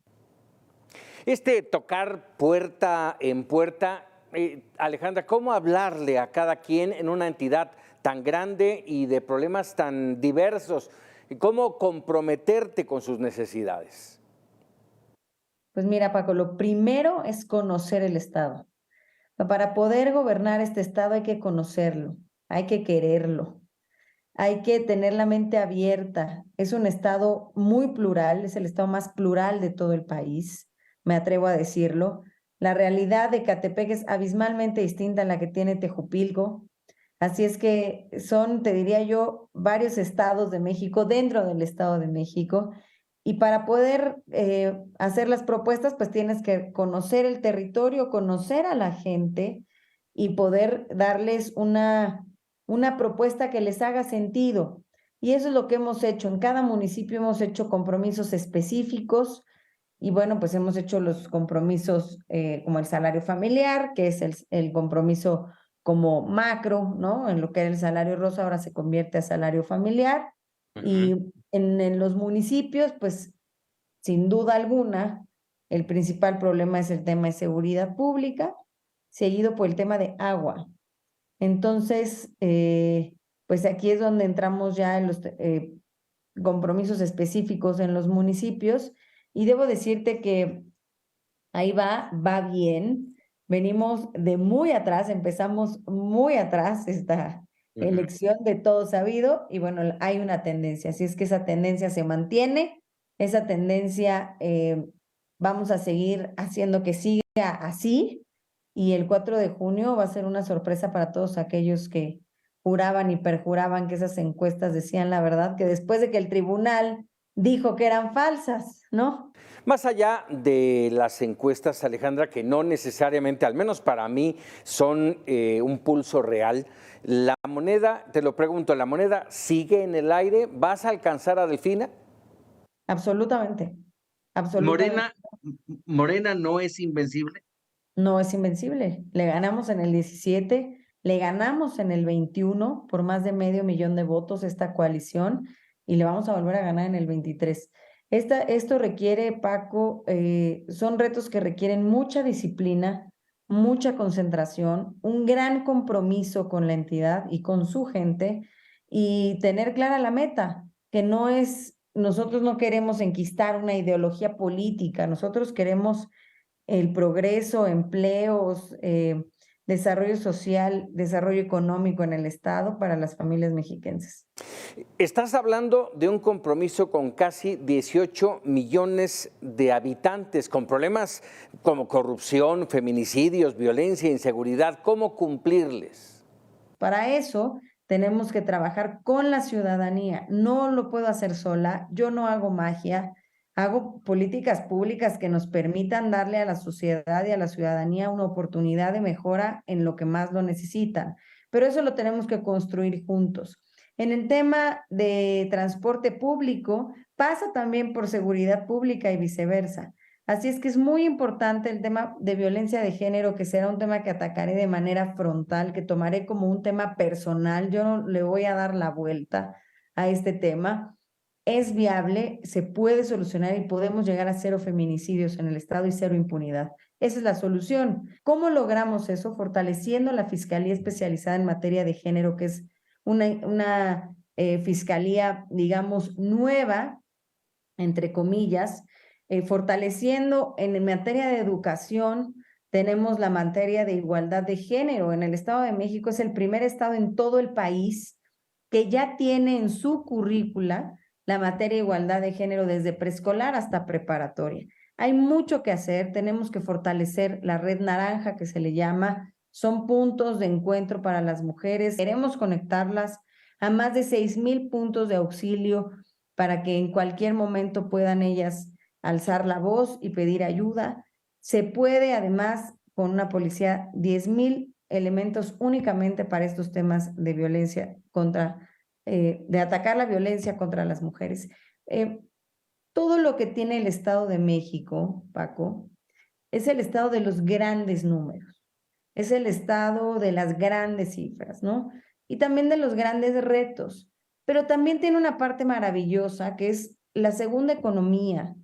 Tocar puerta en puerta, Alejandra, ¿cómo hablarle a cada quien en una entidad tan grande y de problemas tan diversos? ¿Cómo comprometerte con sus necesidades? Pues mira, Paco, lo primero es conocer el Estado. Para poder gobernar este Estado hay que conocerlo, hay que quererlo, hay que tener la mente abierta. Es un Estado muy plural, es el Estado más plural de todo el país, me atrevo a decirlo. La realidad de Ecatepec es abismalmente distinta a la que tiene Tejupilco. Así es que son, te diría yo, varios estados de México dentro del Estado de México. Y para poder hacer las propuestas, pues tienes que conocer el territorio, conocer a la gente y poder darles una propuesta que les haga sentido. Y eso es lo que hemos hecho. En cada municipio hemos hecho compromisos específicos. Y bueno, pues hemos hecho los compromisos como el salario familiar, que es el compromiso como macro, ¿no? En lo que era el salario rosa, ahora se convierte a salario familiar. Y en los municipios, pues sin duda alguna, el principal problema es el tema de seguridad pública, seguido por el tema de agua. Entonces, pues aquí es donde entramos ya en los compromisos específicos en los municipios. Y debo decirte que ahí va bien. Venimos de muy atrás, empezamos muy atrás esta elección de todo sabido y bueno, hay una tendencia. Así es que esa tendencia se mantiene, esa tendencia vamos a seguir haciendo que siga así y el 4 de junio va a ser una sorpresa para todos aquellos que juraban y perjuraban que esas encuestas decían la verdad, que después de que el tribunal dijo que eran falsas, ¿no? Más allá de las encuestas, Alejandra, que no necesariamente, al menos para mí, son un pulso real, la moneda, te lo pregunto, ¿la moneda sigue en el aire? ¿Vas a alcanzar a Delfina? Absolutamente, absolutamente. ¿Morena no es invencible? No es invencible. Le ganamos en el 17, le ganamos en el 21 por más de 500,000 de votos esta coalición y le vamos a volver a ganar en el 23. Esto requiere, Paco, son retos que requieren mucha disciplina, mucha concentración, un gran compromiso con la entidad y con su gente y tener clara la meta, que no es, nosotros no queremos enquistar una ideología política, nosotros queremos el progreso, empleos, desarrollo social, desarrollo económico en el Estado para las familias mexiquenses. Estás hablando de un compromiso con casi 18 millones de habitantes, con problemas como corrupción, feminicidios, violencia, inseguridad. ¿Cómo cumplirles? Para eso tenemos que trabajar con la ciudadanía. No lo puedo hacer sola, yo no hago magia. Hago políticas públicas que nos permitan darle a la sociedad y a la ciudadanía una oportunidad de mejora en lo que más lo necesitan. Pero eso lo tenemos que construir juntos. En el tema de transporte público, pasa también por seguridad pública y viceversa. Así es que es muy importante el tema de violencia de género, que será un tema que atacaré de manera frontal, que tomaré como un tema personal. Yo no le voy a dar la vuelta a este tema. Es viable, se puede solucionar y podemos llegar a 0 feminicidios en el Estado y 0 impunidad. Esa es la solución. ¿Cómo logramos eso? Fortaleciendo la Fiscalía Especializada en Materia de Género, que es una fiscalía, digamos, nueva, entre comillas, fortaleciendo en materia de educación. Tenemos la materia de igualdad de género. En el Estado de México es el primer estado en todo el país que ya tiene en su currícula la materia de igualdad de género desde preescolar hasta preparatoria. Hay mucho que hacer, tenemos que fortalecer la red naranja, que se le llama, son puntos de encuentro para las mujeres. Queremos conectarlas a más de 6,000 puntos de auxilio para que en cualquier momento puedan ellas alzar la voz y pedir ayuda. Se puede además con una policía 10,000 elementos únicamente para estos temas de violencia de atacar la violencia contra las mujeres. Todo lo que tiene el Estado de México, Paco, es el estado de los grandes números, es el estado de las grandes cifras, ¿no? Y también de los grandes retos, pero también tiene una parte maravillosa que es la segunda economía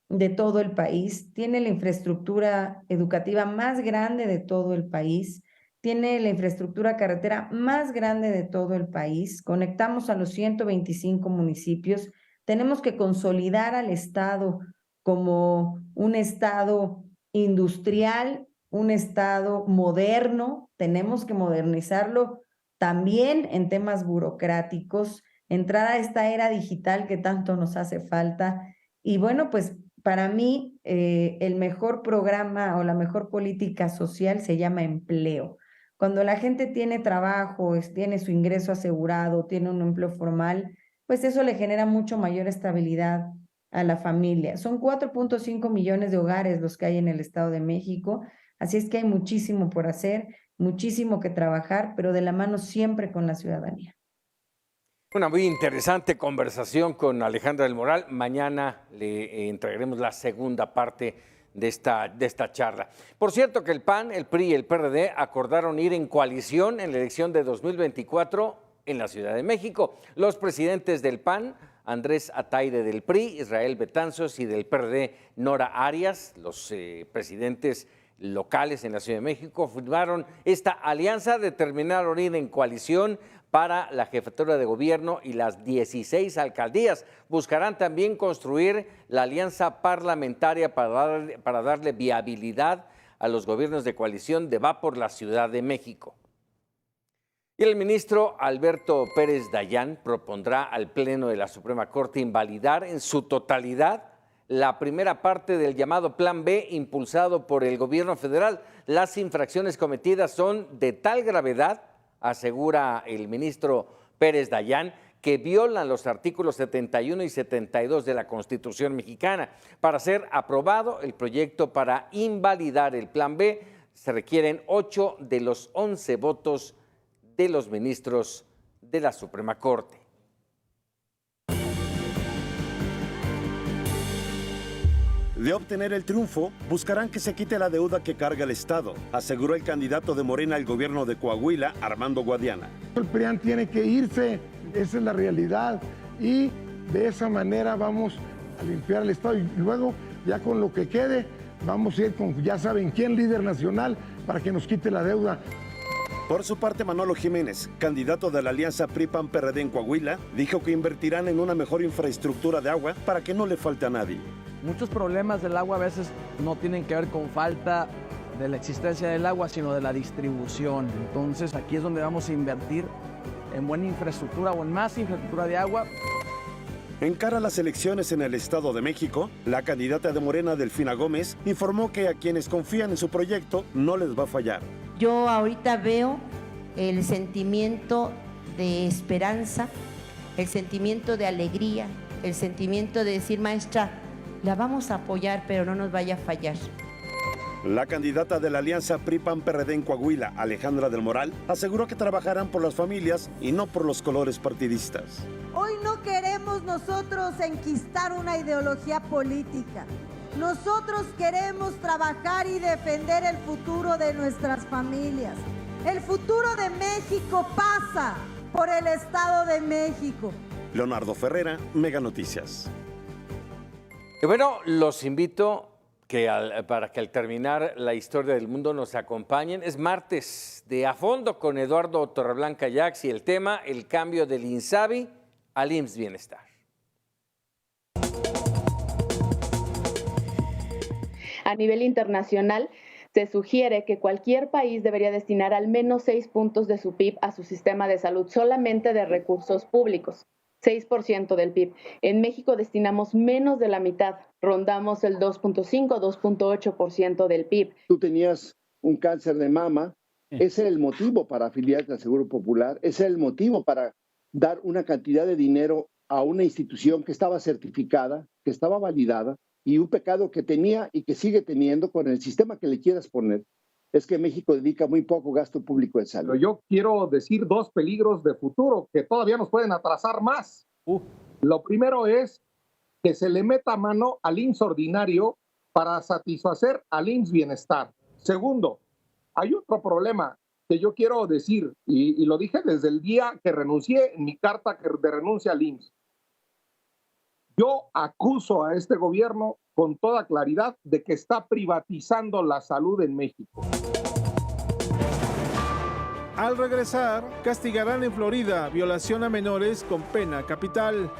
de todo el país, tiene la infraestructura educativa más grande de todo el país, tiene la infraestructura carretera más grande de todo el país, conectamos a los 125 municipios, tenemos que consolidar al Estado como un Estado industrial, un Estado moderno, tenemos que modernizarlo también en temas burocráticos, entrar a esta era digital que tanto nos hace falta. Y bueno, pues para mí el mejor programa o la mejor política social se llama empleo. Cuando la gente tiene trabajo, tiene su ingreso asegurado, tiene un empleo formal, pues eso le genera mucho mayor estabilidad a la familia. Son 4.5 millones de hogares los que hay en el Estado de México, así es que hay muchísimo por hacer, muchísimo que trabajar, pero de la mano siempre con la ciudadanía. Una muy interesante conversación con Alejandra del Moral. Mañana le entregaremos la segunda parte de esta charla. Por cierto que el PAN, el PRI y el PRD acordaron ir en coalición en la elección de 2024 en la Ciudad de México. Los presidentes del PAN, Andrés Ataide del PRI, Israel Betanzos, y del PRD, Nora Arias, los presidentes locales en la Ciudad de México, firmaron esta alianza, determinaron ir en coalición para la jefatura de gobierno y las 16 alcaldías. Buscarán también construir la alianza parlamentaria para darle viabilidad a los gobiernos de coalición de Va por la Ciudad de México. Y el ministro Alberto Pérez Dayán propondrá al Pleno de la Suprema Corte invalidar en su totalidad la primera parte del llamado Plan B impulsado por el gobierno federal. Las infracciones cometidas son de tal gravedad, asegura el ministro Pérez Dayán, que violan los artículos 71 y 72 de la Constitución mexicana. Para ser aprobado el proyecto para invalidar el Plan B, se requieren 8 de los 11 votos de los ministros de la Suprema Corte. De obtener el triunfo, buscarán que se quite la deuda que carga el Estado, aseguró el candidato de Morena al gobierno de Coahuila, Armando Guadiana. El PRIAN tiene que irse, esa es la realidad, y de esa manera vamos a limpiar el Estado y luego ya con lo que quede vamos a ir con ya saben quién, líder nacional, para que nos quite la deuda. Por su parte, Manolo Jiménez, candidato de la alianza PRI-PAN-PRD en Coahuila, dijo que invertirán en una mejor infraestructura de agua para que no le falte a nadie. Muchos problemas del agua a veces no tienen que ver con falta de la existencia del agua, sino de la distribución. Entonces aquí es donde vamos a invertir en buena infraestructura o en más infraestructura de agua. En cara a las elecciones en el Estado de México, la candidata de Morena, Delfina Gómez, informó que a quienes confían en su proyecto no les va a fallar. Yo ahorita veo el sentimiento de esperanza, el sentimiento de alegría, el sentimiento de decir, maestra, la vamos a apoyar, pero no nos vaya a fallar. La candidata de la alianza PRI-PAN-PRD en Coahuila, Alejandra del Moral, aseguró que trabajarán por las familias y no por los colores partidistas. Hoy no queremos nosotros enquistar una ideología política. Nosotros queremos trabajar y defender el futuro de nuestras familias. El futuro de México pasa por el Estado de México. Leonardo Ferrera, Mega Noticias. Y bueno, los invito para que al terminar la historia del mundo nos acompañen. Es martes de A Fondo con Eduardo Torreblanca Yax y el tema, el cambio del INSABI al IMSS Bienestar. A nivel internacional, se sugiere que cualquier país debería destinar al menos 6 puntos de su PIB a su sistema de salud, solamente de recursos públicos, 6% del PIB. En México destinamos menos de la mitad, rondamos el 2.5, 2.8% del PIB. Tú tenías un cáncer de mama, ese era el motivo para afiliarte al Seguro Popular, ese era el motivo para dar una cantidad de dinero a una institución que estaba certificada, que estaba validada, y un pecado que tenía y que sigue teniendo con el sistema que le quieras poner es que México dedica muy poco gasto público en salud. Pero yo quiero decir 2 peligros de futuro que todavía nos pueden atrasar más. Lo primero es que se le meta mano al IMSS ordinario para satisfacer al IMSS Bienestar. Segundo, hay otro problema que yo quiero decir, y lo dije desde el día que renuncié en mi carta de renuncia al IMSS. Yo acuso a este gobierno con toda claridad de que está privatizando la salud en México. Al regresar, castigarán en Florida violación a menores con pena capital.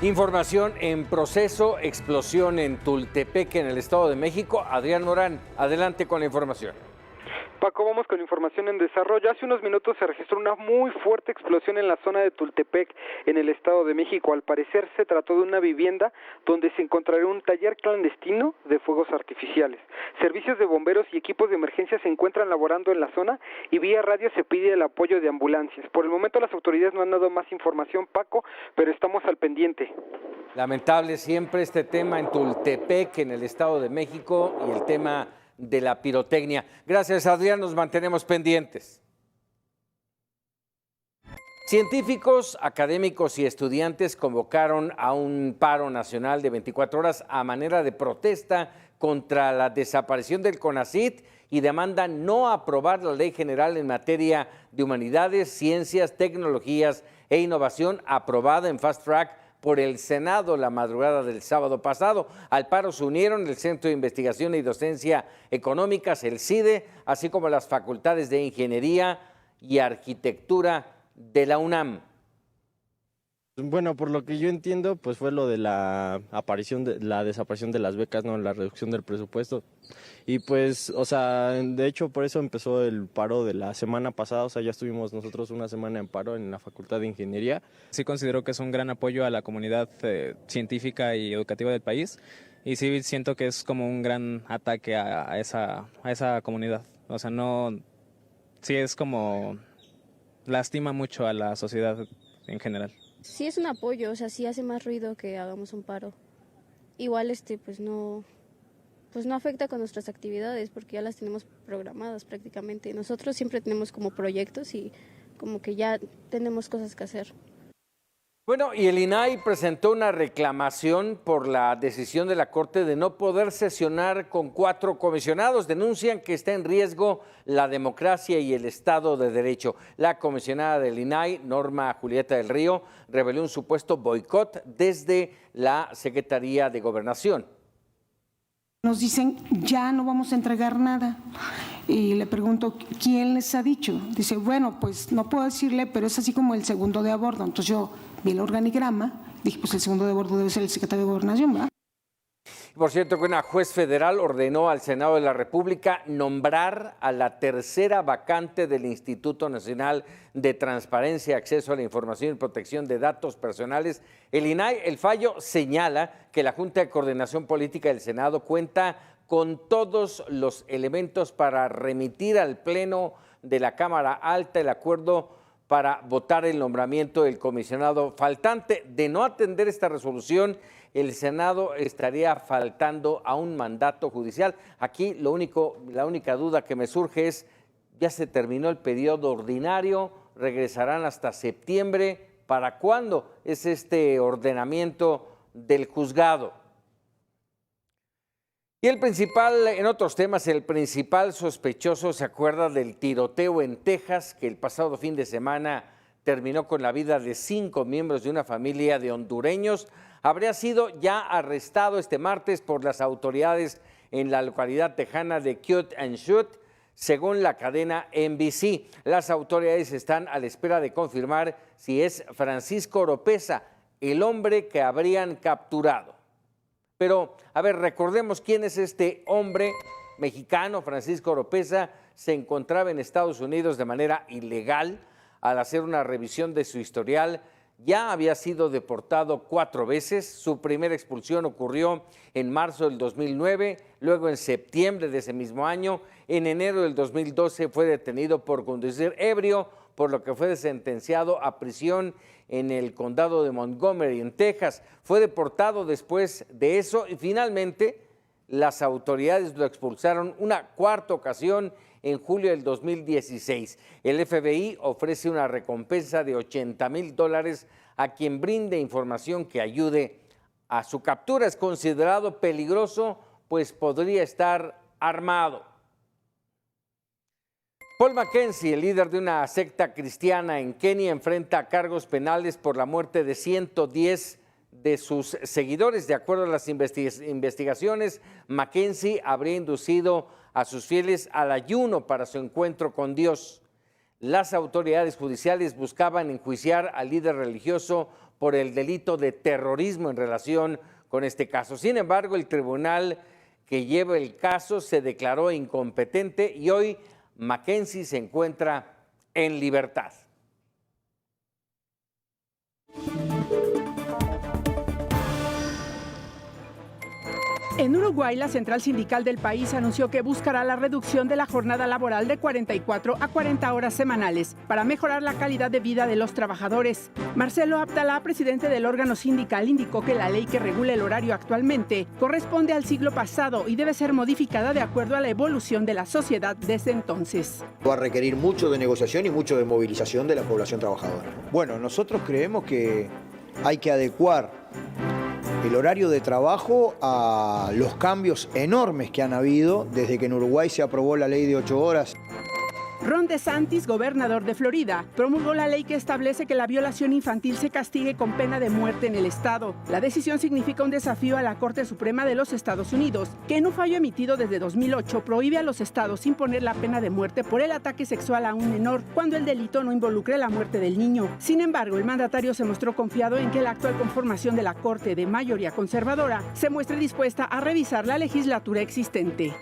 Información en proceso, explosión en Tultepec, en el Estado de México. Adrián Morán, adelante con la información. Paco, vamos con información en desarrollo. Hace unos minutos se registró una muy fuerte explosión en la zona de Tultepec, en el Estado de México. Al parecer se trató de una vivienda donde se encontraría un taller clandestino de fuegos artificiales. Servicios de bomberos y equipos de emergencia se encuentran laborando en la zona y vía radio se pide el apoyo de ambulancias. Por el momento las autoridades no han dado más información, Paco, pero estamos al pendiente. Lamentable siempre este tema en Tultepec, en el Estado de México, y el tema de la pirotecnia. Gracias, Adrián, nos mantenemos pendientes. Científicos, académicos y estudiantes convocaron a un paro nacional de 24 horas a manera de protesta contra la desaparición del CONACYT y demandan no aprobar la Ley General en materia de humanidades, ciencias, tecnologías e innovación aprobada en Fast Track por el Senado la madrugada del sábado pasado. Al paro se unieron el Centro de Investigación y Docencia Económicas, el CIDE, así como las facultades de Ingeniería y Arquitectura de la UNAM. Bueno, por lo que yo entiendo, pues fue lo de la desaparición de las becas, no, la reducción del presupuesto. Y pues, o sea, de hecho por eso empezó el paro de la semana pasada, o sea, ya estuvimos nosotros una semana en paro en la Facultad de Ingeniería. Sí considero que es un gran apoyo a la comunidad científica y educativa del país, y sí siento que es como un gran ataque a esa comunidad. O sea, sí es como lastima mucho a la sociedad en general. Sí es un apoyo, o sea, sí hace más ruido que hagamos un paro. Igual pues no afecta con nuestras actividades porque ya las tenemos programadas prácticamente. Nosotros siempre tenemos como proyectos y como que ya tenemos cosas que hacer. Bueno, y el INAI presentó una reclamación por la decisión de la Corte de no poder sesionar con 4 comisionados. Denuncian que está en riesgo la democracia y el Estado de Derecho. La comisionada del INAI, Norma Julieta del Río, reveló un supuesto boicot desde la Secretaría de Gobernación. Nos dicen, ya no vamos a entregar nada. Y le pregunto, ¿quién les ha dicho? Dice, bueno, pues no puedo decirle, pero es así como el segundo de a bordo. Entonces yo vi el organigrama, dije, pues el segundo de a bordo debe ser el secretario de Gobernación, ¿verdad? Por cierto, que una juez federal ordenó al Senado de la República nombrar a la tercera vacante del Instituto Nacional de Transparencia, Acceso a la Información y Protección de Datos Personales, el INAI. El fallo señala que la Junta de Coordinación Política del Senado cuenta con todos los elementos para remitir al Pleno de la Cámara Alta el acuerdo para votar el nombramiento del comisionado faltante. De no atender esta resolución, el Senado estaría faltando a un mandato judicial. Aquí la única duda que me surge es, ya se terminó el periodo ordinario, regresarán hasta septiembre. ¿Para cuándo es este ordenamiento del juzgado? Y en otros temas, el principal sospechoso se acuerda del tiroteo en Texas que el pasado fin de semana terminó con la vida de 5 miembros de una familia de hondureños. Habría sido ya arrestado este martes por las autoridades en la localidad tejana de Cute and Shoot, según la cadena NBC. Las autoridades están a la espera de confirmar si es Francisco Oropeza, el hombre que habrían capturado. Pero, a ver, recordemos quién es este hombre mexicano. Francisco Oropeza se encontraba en Estados Unidos de manera ilegal. Al hacer una revisión de su historial, ya había sido deportado 4 veces. Su primera expulsión ocurrió en marzo del 2009, luego en septiembre de ese mismo año. En enero del 2012 fue detenido por conducir ebrio, por lo que fue sentenciado a prisión en el condado de Montgomery, en Texas. Fue deportado después de eso y finalmente las autoridades lo expulsaron una 4ª ocasión en julio del 2016. El FBI ofrece una recompensa de $80,000 a quien brinde información que ayude a su captura. Es considerado peligroso, pues podría estar armado. Paul Mackenzie, el líder de una secta cristiana en Kenia, enfrenta cargos penales por la muerte de 110 de sus seguidores. De acuerdo a las investigaciones, Mackenzie habría inducido a sus fieles al ayuno para su encuentro con Dios. Las autoridades judiciales buscaban enjuiciar al líder religioso por el delito de terrorismo en relación con este caso. Sin embargo, el tribunal que lleva el caso se declaró incompetente y hoy Mackenzie se encuentra en libertad. En Uruguay, la central sindical del país anunció que buscará la reducción de la jornada laboral de 44 a 40 horas semanales para mejorar la calidad de vida de los trabajadores. Marcelo Abdalá, presidente del órgano sindical, indicó que la ley que regula el horario actualmente corresponde al siglo pasado y debe ser modificada de acuerdo a la evolución de la sociedad desde entonces. Va a requerir mucho de negociación y mucho de movilización de la población trabajadora. Bueno, nosotros creemos que hay que adecuar el horario de trabajo a los cambios enormes que han habido desde que en Uruguay se aprobó la ley de 8 horas. Ron DeSantis, gobernador de Florida, promulgó la ley que establece que la violación infantil se castigue con pena de muerte en el estado. La decisión significa un desafío a la Corte Suprema de los Estados Unidos, que en un fallo emitido desde 2008 prohíbe a los estados imponer la pena de muerte por el ataque sexual a un menor, cuando el delito no involucre la muerte del niño. Sin embargo, el mandatario se mostró confiado en que la actual conformación de la Corte de mayoría conservadora se muestre dispuesta a revisar la legislatura existente.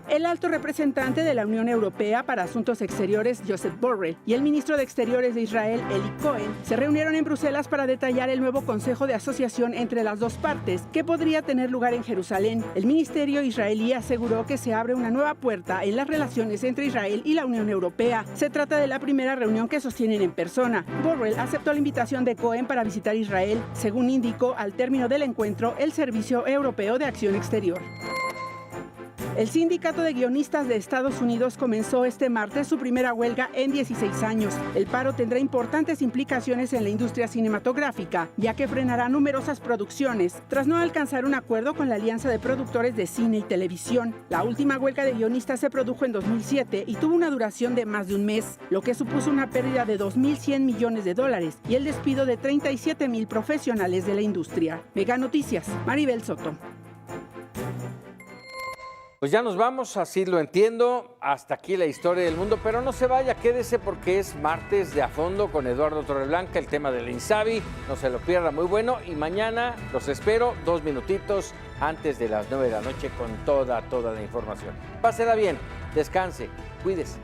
El alto representante de la Unión Europea para Asuntos Exteriores, Josep Borrell, y el ministro de Exteriores de Israel, Eli Cohen, se reunieron en Bruselas para detallar el nuevo Consejo de Asociación entre las dos partes, que podría tener lugar en Jerusalén. El ministerio israelí aseguró que se abre una nueva puerta en las relaciones entre Israel y la Unión Europea. Se trata de la primera reunión que sostienen en persona. Borrell aceptó la invitación de Cohen para visitar Israel, según indicó al término del encuentro el Servicio Europeo de Acción Exterior. El Sindicato de Guionistas de Estados Unidos comenzó este martes su primera huelga en 16 años. El paro tendrá importantes implicaciones en la industria cinematográfica, ya que frenará numerosas producciones, tras no alcanzar un acuerdo con la Alianza de Productores de Cine y Televisión. La última huelga de guionistas se produjo en 2007 y tuvo una duración de más de un mes, lo que supuso una pérdida de $2.100 millones y el despido de 37,000 profesionales de la industria. Mega Noticias, Maribel Soto. Pues ya nos vamos, así lo entiendo, hasta aquí la historia del mundo, pero no se vaya, quédese porque es martes de A Fondo con Eduardo Torreblanca, el tema del INSABI, no se lo pierda, muy bueno, y mañana los espero 2 minutitos antes de las 9 de la noche con toda la información. Pásela bien, descanse, cuídese.